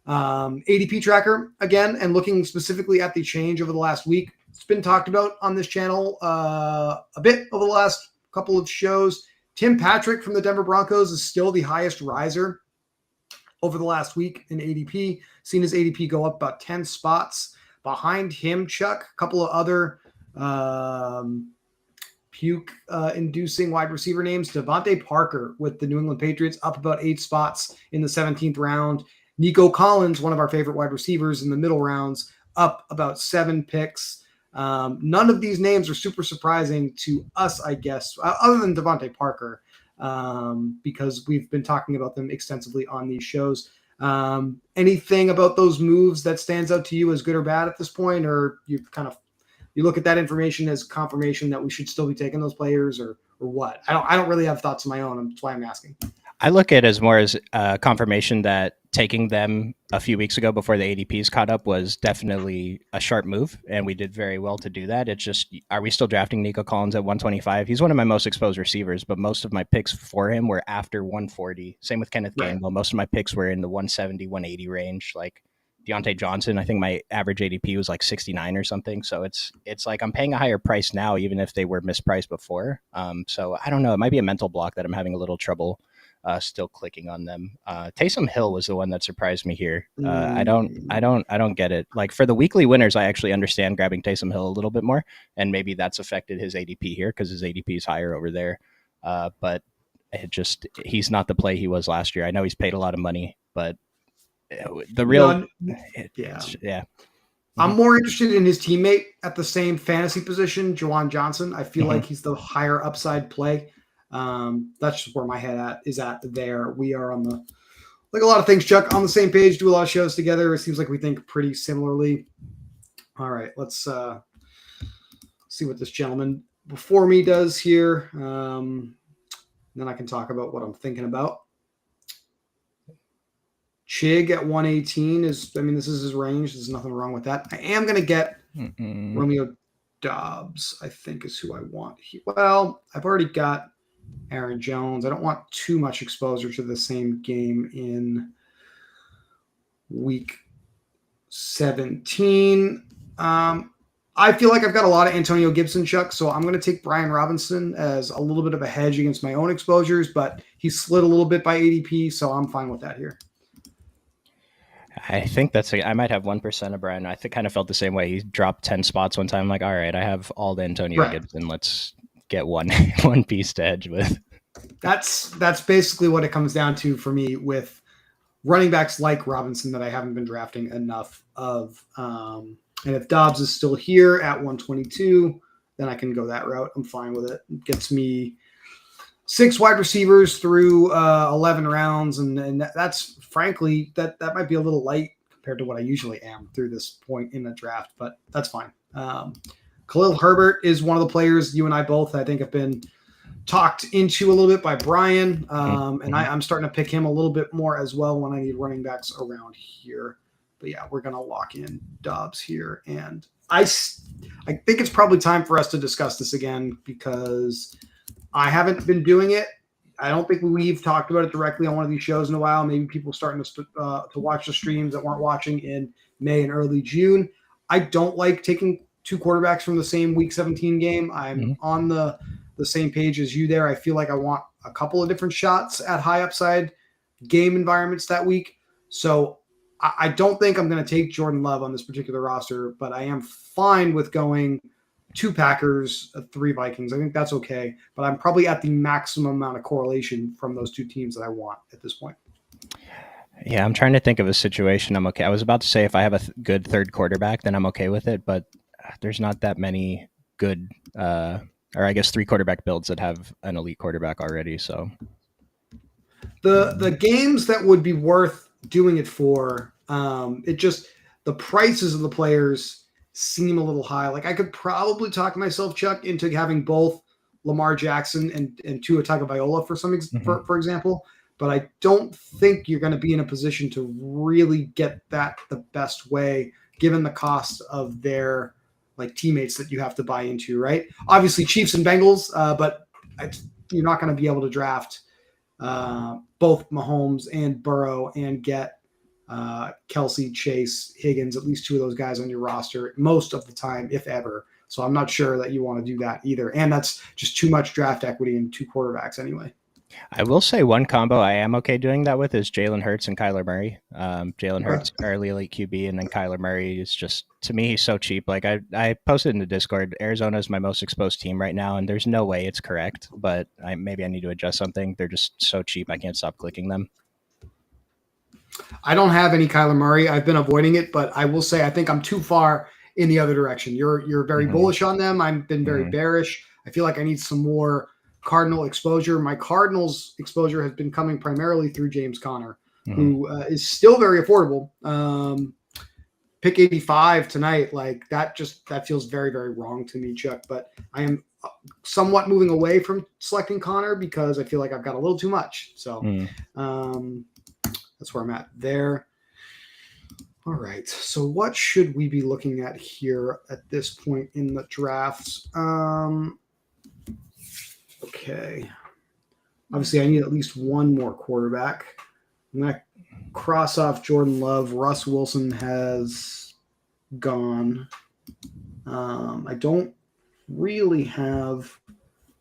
ADP tracker again and looking specifically at the change over the last week. It's been talked about on this channel a bit over the last couple of shows. Tim Patrick from the Denver Broncos is still the highest riser over the last week in ADP. Seen his ADP go up about 10 spots. Behind him, Chuck, a couple of other puke-inducing wide receiver names. Devontae Parker with the New England Patriots up about 8 spots in the 17th round. Nico Collins, one of our favorite wide receivers in the middle rounds, up about 7 picks. None of these names are super surprising to us, I guess, other than Devontae Parker, because we've been talking about them extensively on these shows. Anything about those moves that stands out to you as good or bad at this point, or you look at that information as confirmation that we should still be taking those players, or what? I don't really have thoughts of my own. That's why I'm asking. I look at it as more as confirmation that taking them a few weeks ago before the ADPs caught up was definitely a sharp move, and we did very well to do that. It's just, are we still drafting Nico Collins at 125? He's one of my most exposed receivers, but most of my picks for him were after 140. Same with Kenneth Gainwell. Most of my picks were in the 170, 180 range. Like Deontay Johnson, I think my average ADP was like 69 or something. So it's like I'm paying a higher price now, even if they were mispriced before. So I don't know. It might be a mental block that I'm having a little trouble still clicking on them. Taysom Hill was the one that surprised me here. I don't get it. Like for the weekly winners, I actually understand grabbing Taysom Hill a little bit more, and maybe that's affected his ADP here because his ADP is higher over there. But he's not the play he was last year. I know he's paid a lot of money, but the real, yeah. I'm more interested in his teammate at the same fantasy position, Juwan Johnson. I feel like he's the higher upside play. That's just where my head is at there. We are on like a lot of things, Chuck, on the same page, do a lot of shows together. It seems like we think pretty similarly. All right, let's see what this gentleman before me does here. Then I can talk about what I'm thinking about. Chig at 118 this is his range. There's nothing wrong with that. I am going to get Romeo Dobbs, I think is who I want. Well, I've already got Aaron Jones. I don't want too much exposure to the same game in week 17. I feel like I've got a lot of Antonio Gibson, Chuck, so I'm going to take Brian Robinson as a little bit of a hedge against my own exposures, but he slid a little bit by ADP, so I'm fine with that here. I think I might have 1% of Brian. I kind of felt the same way. He dropped 10 spots one time. I'm like, all right, I have all the Antonio Gibson. Let's get one piece to hedge with. That's basically what it comes down to for me with running backs like Robinson that I haven't been drafting enough of. And if Dobbs is still here at 122, then I can go that route. I'm fine with it. It gets me 6 wide receivers through 11 rounds. And that's frankly, that might be a little light compared to what I usually am through this point in the draft, but that's fine. Khalil Herbert is one of the players you and I both, I think, have been talked into a little bit by Brian. And I'm starting to pick him a little bit more as well when I need running backs around here. But yeah, we're going to lock in Dobbs here. And I think it's probably time for us to discuss this again because I haven't been doing it. I don't think we've talked about it directly on one of these shows in a while. Maybe people starting to watch the streams that weren't watching in May and early June. I don't like taking two quarterbacks from the same Week 17 game. I'm on the same page as you there. I feel like I want a couple of different shots at high upside game environments that week. So I don't think I'm going to take Jordan Love on this particular roster, but I am fine with going two Packers, three Vikings. I think that's okay, but I'm probably at the maximum amount of correlation from those two teams that I want at this point. Yeah, I'm trying to think of a situation I'm okay. I was about to say if I have a good third quarterback, then I'm okay with it, but there's not that many good, or I guess 3 quarterback builds that have an elite quarterback already. So the games that would be worth doing it for, it just the prices of the players seem a little high. Like I could probably talk myself, Chuck, into having both Lamar Jackson and Tua Tagovailoa for example. But I don't think you're going to be in a position to really get that the best way, given the cost of their like teammates that you have to buy into, right? Obviously, Chiefs and Bengals, but you're not going to be able to draft both Mahomes and Burrow and get Kelsey, Chase, Higgins, at least two of those guys on your roster most of the time, if ever. So I'm not sure that you want to do that either. And that's just too much draft equity in two quarterbacks anyway. I will say one combo I am okay doing that with is Jalen Hurts and Kyler Murray. Jalen Hurts, early elite QB, and then Kyler Murray is just, to me, he's so cheap. Like I posted in the Discord, Arizona is my most exposed team right now, and there's no way it's correct, but maybe I need to adjust something. They're just so cheap, I can't stop clicking them. I don't have any Kyler Murray. I've been avoiding it, but I will say I think I'm too far in the other direction. You're very bullish on them. I've been very bearish. I feel like I need some more Cardinal exposure. My Cardinals exposure has been coming primarily through James Conner, who is still very affordable. Pick 85 tonight, like that feels very, very wrong to me, Chuck. But I am somewhat moving away from selecting Conner because I feel like I've got a little too much. So that's where I'm at there. All right. So what should we be looking at here at this point in the drafts? Okay. Obviously, I need at least one more quarterback. I'm going to cross off Jordan Love. Russ Wilson has gone. I don't really have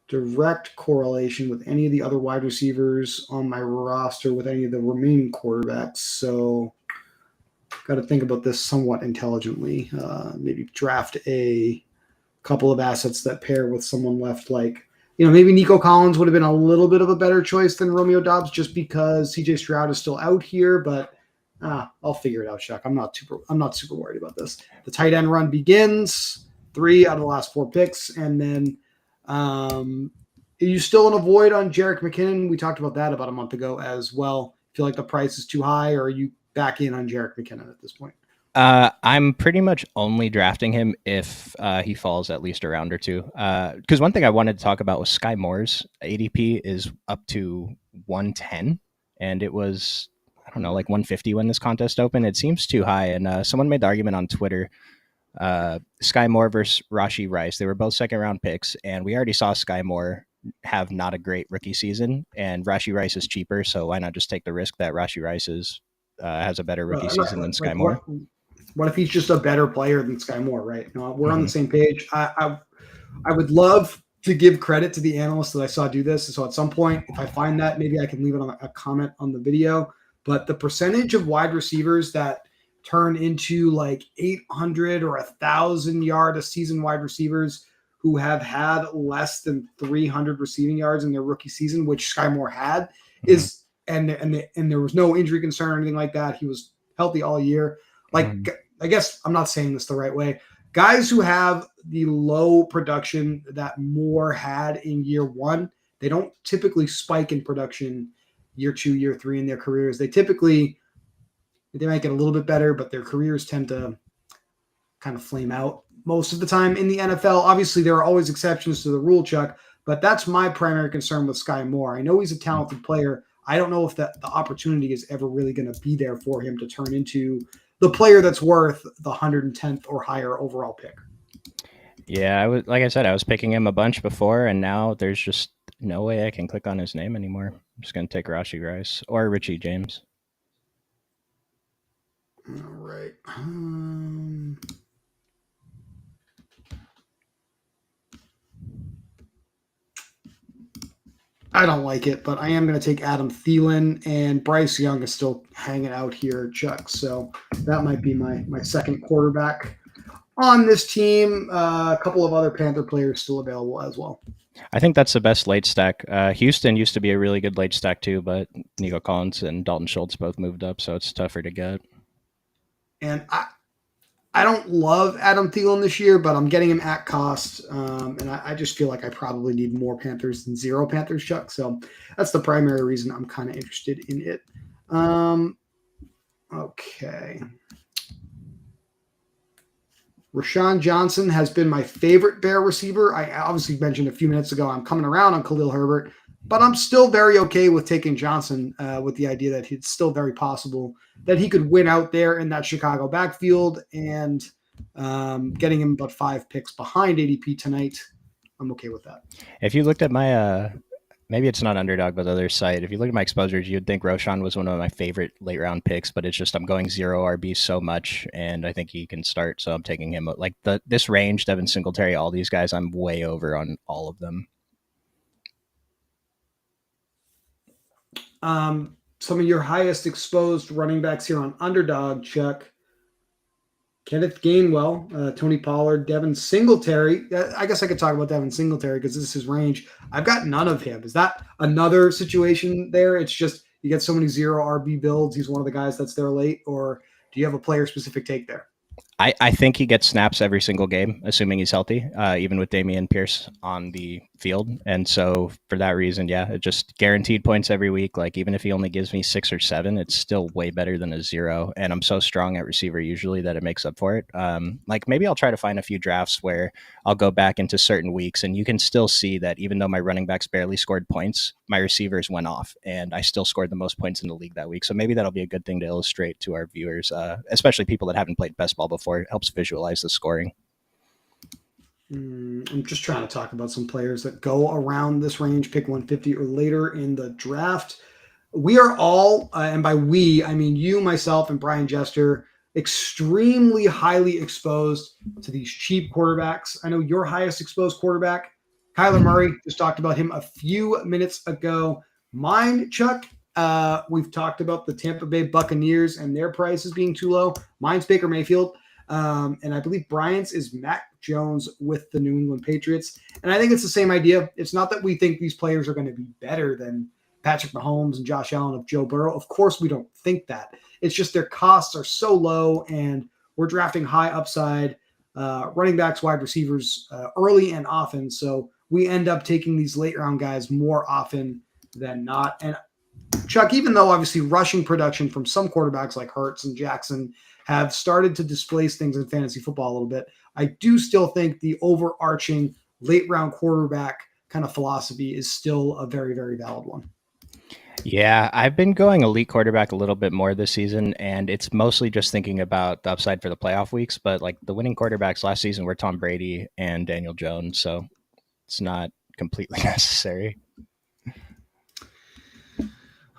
direct correlation with any of the other wide receivers on my roster with any of the remaining quarterbacks. So got to think about this somewhat intelligently. Maybe draft a couple of assets that pair with someone left, like, maybe Nico Collins would have been a little bit of a better choice than Romeo Doubs just because CJ Stroud is still out here, but I'll figure it out, Chuck. I'm not super worried about this. The tight end run begins, 3 out of the last 4 picks, and then are you still in a void on Jerick McKinnon? We talked about that about a month ago as well. Feel like the price is too high, or are you back in on Jerick McKinnon at this point? I'm pretty much only drafting him if he falls at least a round or two. Because one thing I wanted to talk about was Sky Moore's ADP is up to 110, and it was, I don't know, like 150 when this contest opened. It seems too high, and someone made the argument on Twitter. Sky Moore versus Rashee Rice. They were both second round picks, and we already saw Sky Moore have not a great rookie season, and Rashee Rice is cheaper, so why not just take the risk that Rashee Rice has a better rookie season than Sky Moore? What if he's just a better player than Sky Moore, right? We're on the same page. I would love to give credit to the analysts that I saw do this. So at some point, if I find that, maybe I can leave it on a comment on the video. But the percentage of wide receivers that turn into like 800 or 1,000 yard a season wide receivers who have had less than 300 receiving yards in their rookie season, which Sky Moore had, is and there was no injury concern or anything like that. He was healthy all year. I guess I'm not saying this the right way. Guys who have the low production that Moore had in year 1, they don't typically spike in production year 2, year 3 in their careers. They might get a little bit better, but their careers tend to kind of flame out most of the time in the NFL. Obviously, there are always exceptions to the rule, Chuck, but that's my primary concern with Sky Moore. I know he's a talented player. I don't know if the opportunity is ever really going to be there for him to turn into the player that's worth the 110th or higher overall pick. Yeah, like I said, I was picking him a bunch before, and now there's just No way I can click on his name anymore. I'm just gonna take Rashi Rice or Richie James. All right. I don't like it, but I am going to take Adam Thielen, and Bryce Young is still hanging out here, Chuck. So that might be my second quarterback on this team. A couple of other Panther players still available as well. I think that's the best late stack. Houston used to be a really good late stack too, but Nico Collins and Dalton Schultz both moved up, so it's tougher to get. And I don't love Adam Thielen this year, but I'm getting him at cost. And I just feel like I probably need more Panthers than zero Panthers, Chuck. So that's the primary reason I'm kind of interested in it. Okay. Rashawn Johnson has been my favorite Bear receiver. I obviously mentioned a few minutes ago I'm coming around on Khalil Herbert, but I'm still very okay with taking Johnson with the idea that it's still very possible that he could win out there in that Chicago backfield, and getting him but 5 picks behind ADP tonight, I'm okay with that. If you looked at my maybe it's not Underdog, but the other site. If you look at my exposures, you'd think Roshan was one of my favorite late round picks, but it's just I'm going zero RB so much, and I think he can start, so I'm taking him. Like this range, Devin Singletary, all these guys, I'm way over on all of them. Some of your highest exposed running backs here on Underdog, Chuck. Kenneth Gainwell, Tony Pollard, Devin Singletary. I guess I could talk about Devin Singletary because this is his range. I've got none of him. Is that another situation there? It's just you get so many zero RB builds. He's one of the guys that's there late, or do you have a player specific take there? I think he gets snaps every single game, assuming he's healthy, even with Damian Pierce on the field. And so for that reason, yeah, it just guaranteed points every week. Like even if he only gives me 6 or 7, it's still way better than a 0. And I'm so strong at receiver usually that it makes up for it. Like maybe I'll try to find a few drafts where I'll go back into certain weeks and you can still see that even though my running backs barely scored points, my receivers went off and I still scored the most points in the league that week. So maybe that'll be a good thing to illustrate to our viewers, especially people that haven't played best ball before. It helps visualize the scoring. I'm just trying to talk about some players that go around this range, pick 150 or later in the draft. We are all, and by we, I mean you, myself, and Brian Jester, extremely highly exposed to these cheap quarterbacks. I know your highest exposed quarterback, Kyler Murray, just talked about him a few minutes ago. Mine, Chuck, we've talked about the Tampa Bay Buccaneers and their prices being too low. Mine's Baker Mayfield. And I believe Brian's is Mac Jones with the New England Patriots. And I think it's the same idea. It's not that we think these players are going to be better than Patrick Mahomes and Josh Allen of Joe Burrow. Of course, we don't think that. It's just their costs are so low, and we're drafting high upside running backs, wide receivers early and often. So we end up taking these late round guys more often than not. And Chuck, even though obviously rushing production from some quarterbacks like Hurts and Jackson have started to displace things in fantasy football a little bit, I do still think the overarching late round quarterback kind of philosophy is still a very, very valid one. Yeah, I've been going elite quarterback a little bit more this season, and it's mostly just thinking about the upside for the playoff weeks. But like the winning quarterbacks last season were Tom Brady and Daniel Jones, so it's not completely necessary.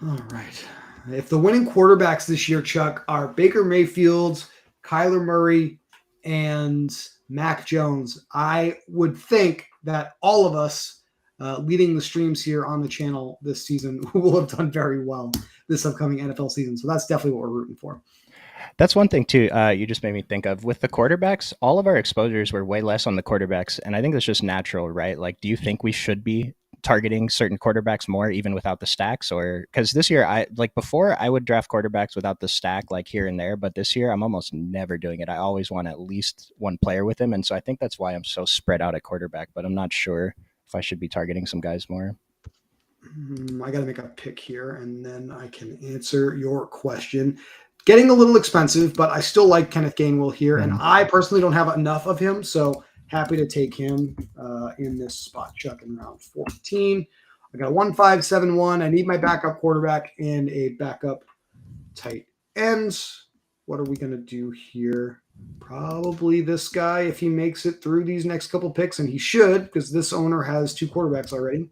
All right. If the winning quarterbacks this year, Chuck, are Baker Mayfield, Kyler Murray, and Mac Jones, I would think that all of us leading the streams here on the channel this season will have done very well this upcoming NFL season. So that's definitely what we're rooting for. That's one thing too. You just made me think of with the quarterbacks. All of our exposures were way less on the quarterbacks, and I think that's just natural, right? Like, do you think we should be targeting certain quarterbacks more, even without the stacks? Or because this year, I like before I would draft quarterbacks without the stack, like here and there, but this year I'm almost never doing it. I always want at least one player with him, and so I think that's why I'm so spread out at quarterback. But I'm not sure if I should be targeting some guys more. I got to make a pick here, and then I can answer your question. Getting a little expensive, but I still like Kenneth Gainwell here, and I personally don't have enough of him, so happy to take him in this spot, Chuck, in round 14. I got a 1-5-7-1. I need my backup quarterback and a backup tight end. What are we going to do here? Probably this guy if he makes it through these next couple picks, and he should because this owner has 2 quarterbacks already.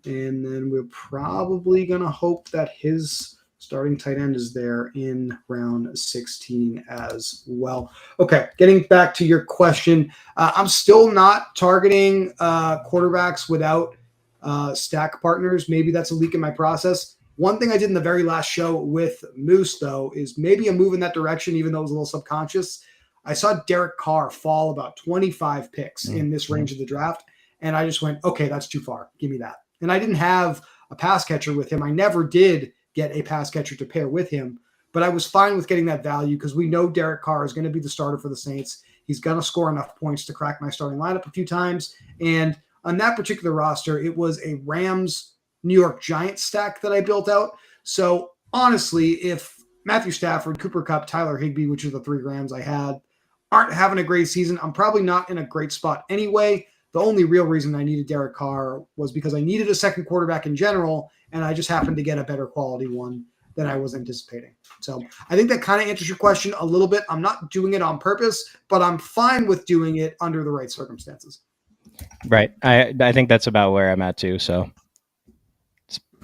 And then we're probably going to hope that his starting tight end is there in round 16 as well. Okay, getting back to your question, I'm still not targeting quarterbacks without stack partners. Maybe that's a leak in my process. One thing I did in the very last show with Moose, though, is maybe a move in that direction, even though it was a little subconscious. I saw Derek Carr fall about 25 picks in this range of the draft, and I just went, okay, that's too far. Give me that. And I didn't have a pass catcher with him. I never did get a pass catcher to pair with him, but I was fine with getting that value because we know Derek Carr is going to be the starter for the Saints. He's going to score enough points to crack my starting lineup a few times. And on that particular roster, it was a Rams New York Giants stack that I built out. So honestly, if Matthew Stafford, Cooper Kupp, Tyler Higbee, which are the 3 Rams I had, aren't having a great season, I'm probably not in a great spot anyway. The only real reason I needed Derek Carr was because I needed a second quarterback in general, and I just happened to get a better quality one than I was anticipating. So I think that kind of answers your question a little bit. I'm not doing it on purpose, but I'm fine with doing it under the right circumstances. Right. I think that's about where I'm at too. So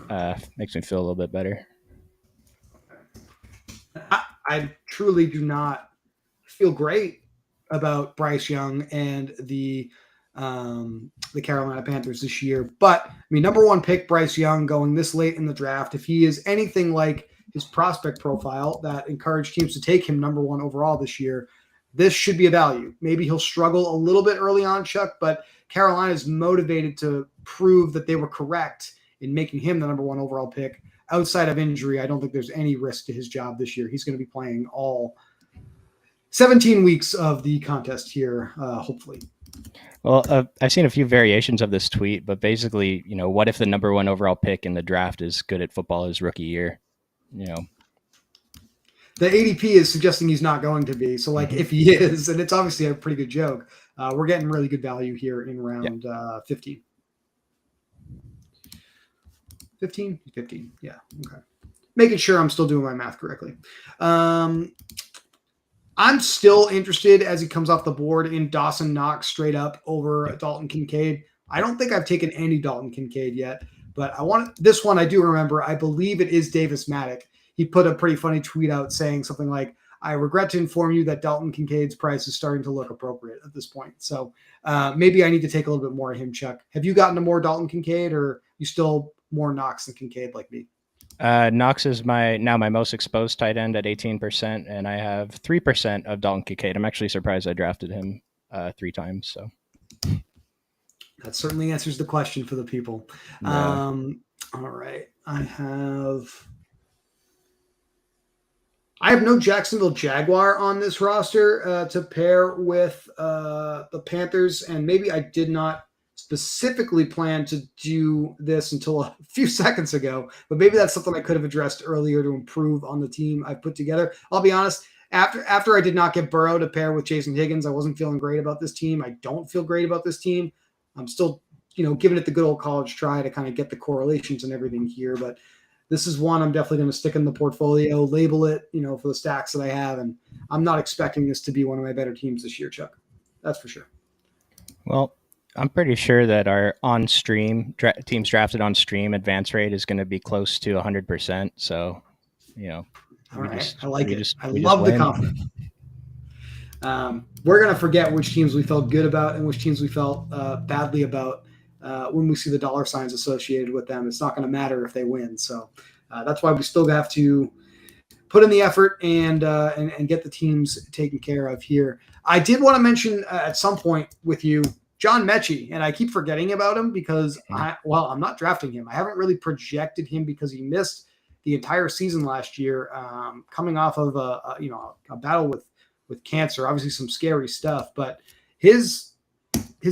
it makes me feel a little bit better. I truly do not feel great about Bryce Young and the Carolina Panthers this year. But I mean, number 1 pick Bryce Young going this late in the draft, if he is anything like his prospect profile that encouraged teams to take him number 1 overall this year, this should be a value. Maybe he'll struggle a little bit early on, Chuck, but Carolina is motivated to prove that they were correct in making him the number 1 overall pick. Outside of injury, I don't think there's any risk to his job this year. He's going to be playing all 17 weeks of the contest here, hopefully. Well, I've seen a few variations of this tweet, but basically, what if the number 1 overall pick in the draft is good at football his rookie year? The ADP is suggesting he's not going to be. So, if he is, and it's obviously a pretty good joke, we're getting really good value here in round 15. 15? Yeah. Okay. Making sure I'm still doing my math correctly. I'm still interested as he comes off the board in Dawson Knox straight up over Dalton Kincaid. I don't think I've taken any Dalton Kincaid yet, but I want this one. I do remember. I believe it is Davis Maddock. He put a pretty funny tweet out saying something like, I regret to inform you that Dalton Kincaid's price is starting to look appropriate at this point. So maybe I need to take a little bit more of him, Chuck. Have you gotten to more Dalton Kincaid, or you still more Knox than Kincaid like me? Knox is my most exposed tight end at 18%, and I have 3% of Dalton Kincaid. I'm actually surprised I drafted him 3 times. So that certainly answers the question for the people. Yeah. All right. I have no Jacksonville Jaguar on this roster to pair with the Panthers, and maybe I did not specifically plan to do this until a few seconds ago, but maybe that's something I could have addressed earlier to improve on the team I put together. I'll be honest, after I did not get Burrow to pair with Jason Higgins, I wasn't feeling great about this team. I don't feel great about this team. I'm still, giving it the good old college try to kind of get the correlations and everything here, but this is one I'm definitely going to stick in the portfolio, label it, for the stacks that I have, and I'm not expecting this to be one of my better teams this year, Chuck. That's for sure. Well, I'm pretty sure that our on-stream teams drafted on stream advance rate is going to be close to 100%. So, all right, I like it. I love the confidence. We're going to forget which teams we felt good about and which teams we felt badly about when we see the dollar signs associated with them. It's not going to matter if they win. So that's why we still have to put in the effort and get the teams taken care of here. I did want to mention at some point with you, John Mechie, and I keep forgetting about him because I'm not drafting him. I haven't really projected him because he missed the entire season last year, coming off of a battle with cancer. Obviously, some scary stuff, but his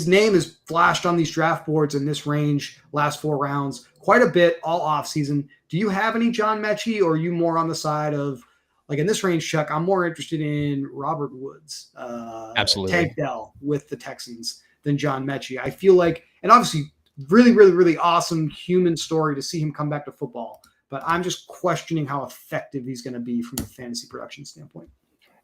name is flashed on these draft boards in this range last 4 rounds quite a bit all off season. Do you have any John Mechie, or are you more on the side of, like in this range, Chuck? I'm more interested in Robert Woods, Absolutely, Tank Dell with the Texans than John Mechie. I feel like, and obviously, really, really, really awesome human story to see him come back to football. But I'm just questioning how effective he's going to be from a fantasy production standpoint.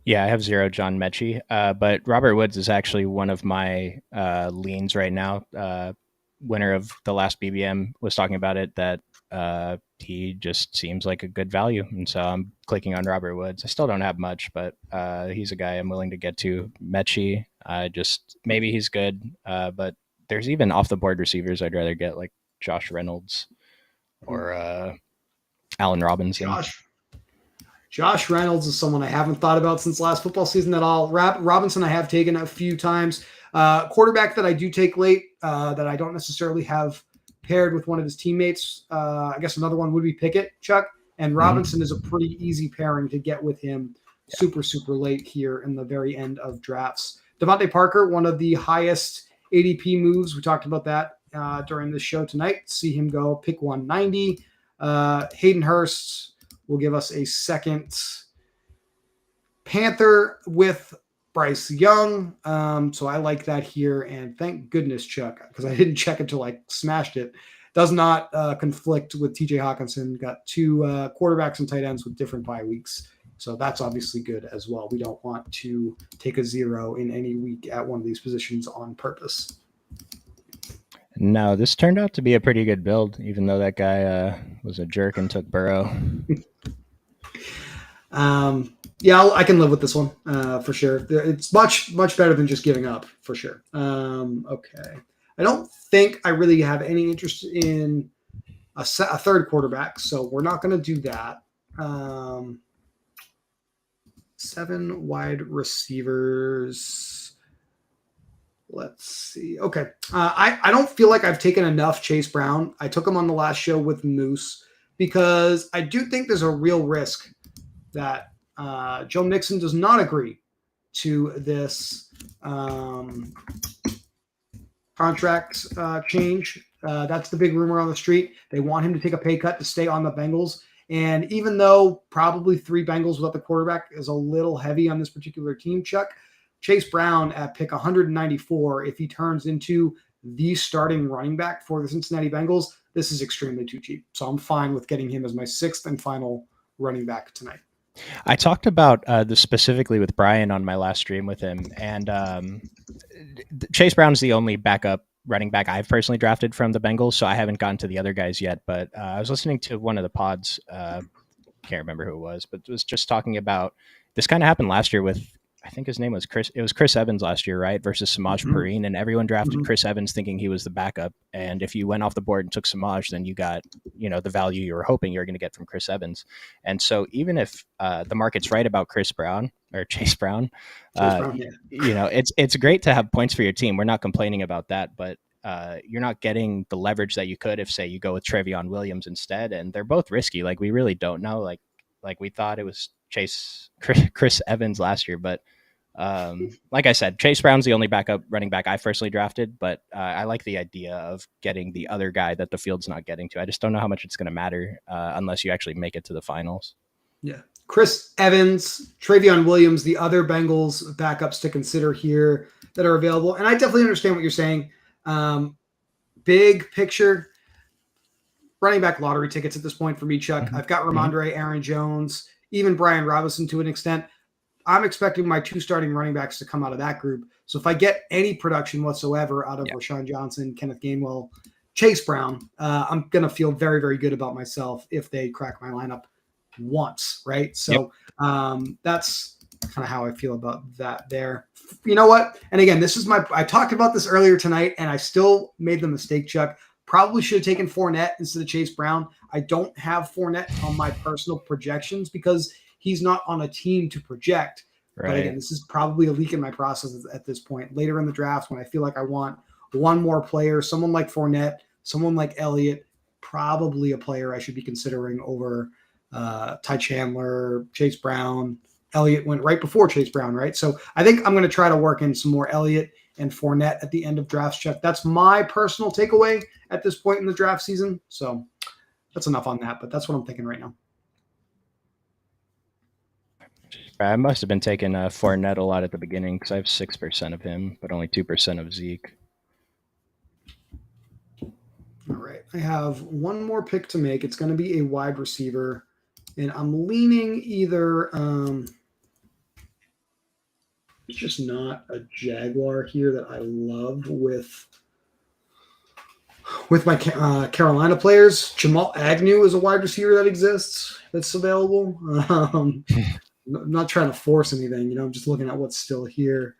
Yeah, I have 0 John Mechie, but Robert Woods is actually one of my leans right now. winner of the last BBM was talking about it, that he just seems like a good value. And so I'm clicking on Robert Woods. I still don't have much, but he's a guy I'm willing to get to. Mechie, just maybe he's good, but there's even off the board receivers I'd rather get, like Josh Reynolds or Allen Robinson. Josh Reynolds is someone I haven't thought about since last football season at all. Robinson I have taken a few times. Quarterback that I do take late that I don't necessarily have paired with one of his teammates. I guess another one would be Pickett, Chuck. And Robinson is a pretty easy pairing to get with him super late here in the very end of drafts. Devontae Parker, one of the highest ADP moves. We talked about that during this show tonight. See him go pick 190. Hayden Hurst will give us a second Panther with Bryce Young. So I like that here. And thank goodness, Chuck, because I didn't check until I smashed it. Does not conflict with TJ Hawkinson. Got two quarterbacks and tight ends with different bye weeks. So that's obviously good as well. We don't want to take a zero in any week at one of these positions on purpose. No, this turned out to be a pretty good build, even though that guy was a jerk and took Burrow. Yeah, I can live with this one for sure. It's much better than just giving up for sure. Okay. I don't think I really have any interest in a third quarterback, so we're not going to do that. 7 wide receivers. Let's see. Okay. I don't feel like I've taken enough Chase Brown. I took him on the last show with Moose because I do think there's a real risk that Joe Mixon does not agree to this contract change. That's the big rumor on the street. They want him to take a pay cut to stay on the Bengals. And even though probably 3 Bengals without the quarterback is a little heavy on this particular team, Chuck, Chase Brown at pick 194, if he turns into the starting running back for the Cincinnati Bengals, this is extremely too cheap. So I'm fine with getting him as my 6th and final running back tonight. I talked about this specifically with Brian on my last stream with him, and Chase Brown's the only backup running back I've personally drafted from the Bengals, so I haven't gotten to the other guys yet. But I was listening to one of the pods, can't remember who it was, but it was just talking about this. Kind of happened last year with, I think his name was Chris. It was Chris Evans last year, right? Versus Samaj Perine, and everyone drafted Chris Evans thinking he was the backup. And if you went off the board and took Samaj, then you got, the value you were hoping you were going to get from Chris Evans. And so even if the market's right about Chase Brown, it's great to have points for your team. We're not complaining about that, but you're not getting the leverage that you could if, say, you go with Trevion Williams instead. And they're both risky. Like, we really don't know. Like we thought it was Chris Evans last year, but like I said, Chase Brown's the only backup running back I personally drafted, but I like the idea of getting the other guy that the field's not getting to. I just don't know how much it's going to matter unless you actually make it to the finals. Yeah. Chris Evans, Trevion Williams, the other Bengals backups to consider here that are available. And I definitely understand what you're saying. Big picture, running back lottery tickets at this point for me, Chuck. I've got Ramondre, Aaron Jones, even Brian Robinson to an extent. I'm expecting my 2 starting running backs to come out of that group. So if I get any production whatsoever out of Rashawn Johnson, Kenneth Gainwell, Chase Brown, I'm going to feel very, very good about myself if they crack my lineup once, right? So that's kind of how I feel about that there. You know what? And again, I talked about this earlier tonight, and I still made the mistake, Chuck. Probably should have taken Fournette instead of Chase Brown. I don't have Fournette on my personal projections because he's not on a team to project. Right. But again, this is probably a leak in my process at this point. Later in the draft, when I feel like I want one more player, someone like Fournette, someone like Elliott, probably a player I should be considering over Ty Chandler, Chase Brown. Elliott went right before Chase Brown, right? So I think I'm going to try to work in some more Elliott and Fournette at the end of drafts, Chuck. That's my personal takeaway at this point in the draft season. So that's enough on that, but that's what I'm thinking right now. I must have been taking Fournette a lot at the beginning because I have 6% of him, but only 2% of Zeke. All right. I have one more pick to make. It's going to be a wide receiver, and I'm leaning either it's just not a Jaguar here that I love with With my Carolina players, Jamal Agnew is a wide receiver that exists that's available. I'm not trying to force anything, I'm just looking at what's still here.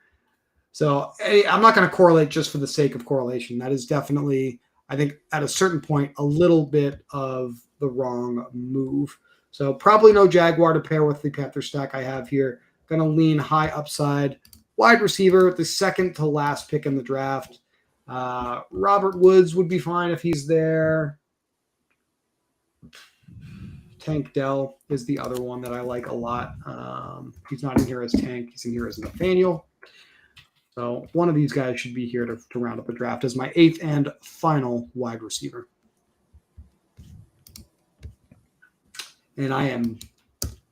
So I'm not going to correlate just for the sake of correlation. That is definitely, I think, at a certain point, a little bit of the wrong move. So probably no Jaguar to pair with the Panther stack I have here. Going to lean high upside wide receiver, the second to last pick in the draft. Robert Woods would be fine if he's there. Tank Dell is the other one that I like a lot. He's not in here as Tank. He's in here as Nathaniel. So one of these guys should be here to round up the draft as my 8th and final wide receiver. And I am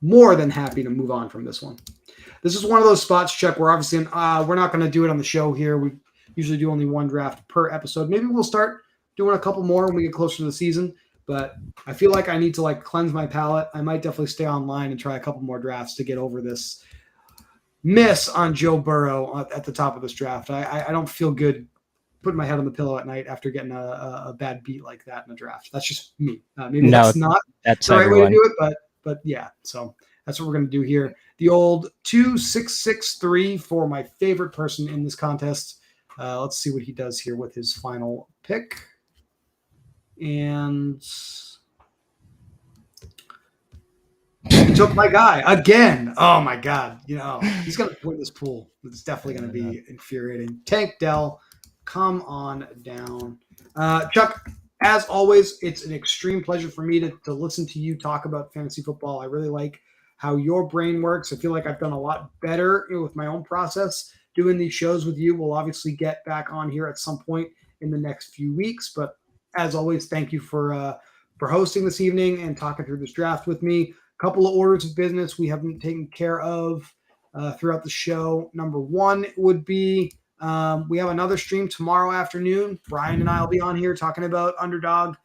more than happy to move on from this one. This is one of those spots, Chuck, where obviously we're not going to do it on the show here. We usually do only one draft per episode. Maybe we'll start doing a couple more when we get closer to the season. But I feel like I need to cleanse my palate. I might definitely stay online and try a couple more drafts to get over this miss on Joe Burrow at the top of this draft. I don't feel good putting my head on the pillow at night after getting a bad beat like that in the draft. That's just me. Maybe that's not the right way to do it, but yeah. So that's what we're going to do here. The old 2663 for my favorite person in this contest. Let's see what he does here with his final pick. And he took my guy again. Oh my God. He's going to win this pool. It's definitely going to be infuriating. Tank Dell, come on down. Chuck, as always, it's an extreme pleasure for me to listen to you talk about fantasy football. I really like how your brain works. I feel like I've done a lot better with my own process doing these shows with you. We'll obviously get back on here at some point in the next few weeks, but as always, thank you for hosting this evening and talking through this draft with me. A couple of orders of business we haven't taken care of throughout the show. Number one would be we have another stream tomorrow afternoon. Brian and I will be on here talking about Underdog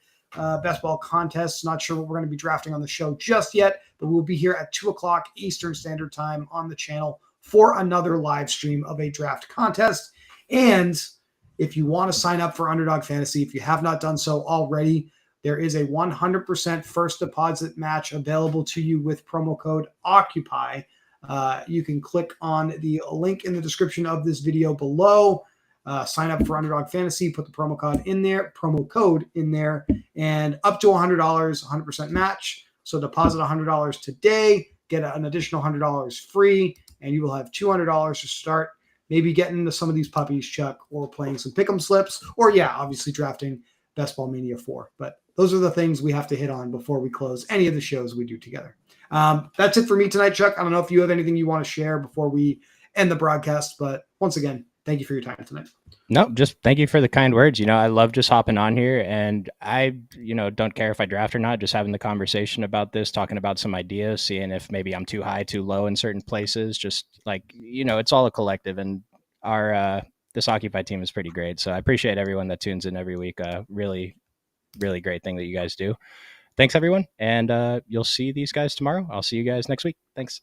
best ball contests. Not sure what we're going to be drafting on the show just yet, but we'll be here at 2:00 Eastern Standard Time on the channel for another live stream of a draft contest. And if you want to sign up for Underdog Fantasy, if you have not done so already, there is a 100% first deposit match available to you with promo code OCCUPY. You can click on the link in the description of this video below. Sign up for Underdog Fantasy, put the promo code in there, and up to $100, 100% match. So deposit $100 today, get an additional $100 free, and you will have $200 to start maybe getting into some of these puppies, Chuck, or playing some pick'em slips, or obviously drafting Best Ball Mania 4. But those are the things we have to hit on before we close any of the shows we do together. That's it for me tonight, Chuck. I don't know if you have anything you want to share before we end the broadcast, but once again, thank you for your time tonight. No, just thank you for the kind words. I love just hopping on here, and I, don't care if I draft or not, just having the conversation about this, talking about some ideas, seeing if maybe I'm too high, too low in certain places. Just it's all a collective, and our, this Occupy team is pretty great. So I appreciate everyone that tunes in every week. Really, really great thing that you guys do. Thanks everyone. And, you'll see these guys tomorrow. I'll see you guys next week. Thanks.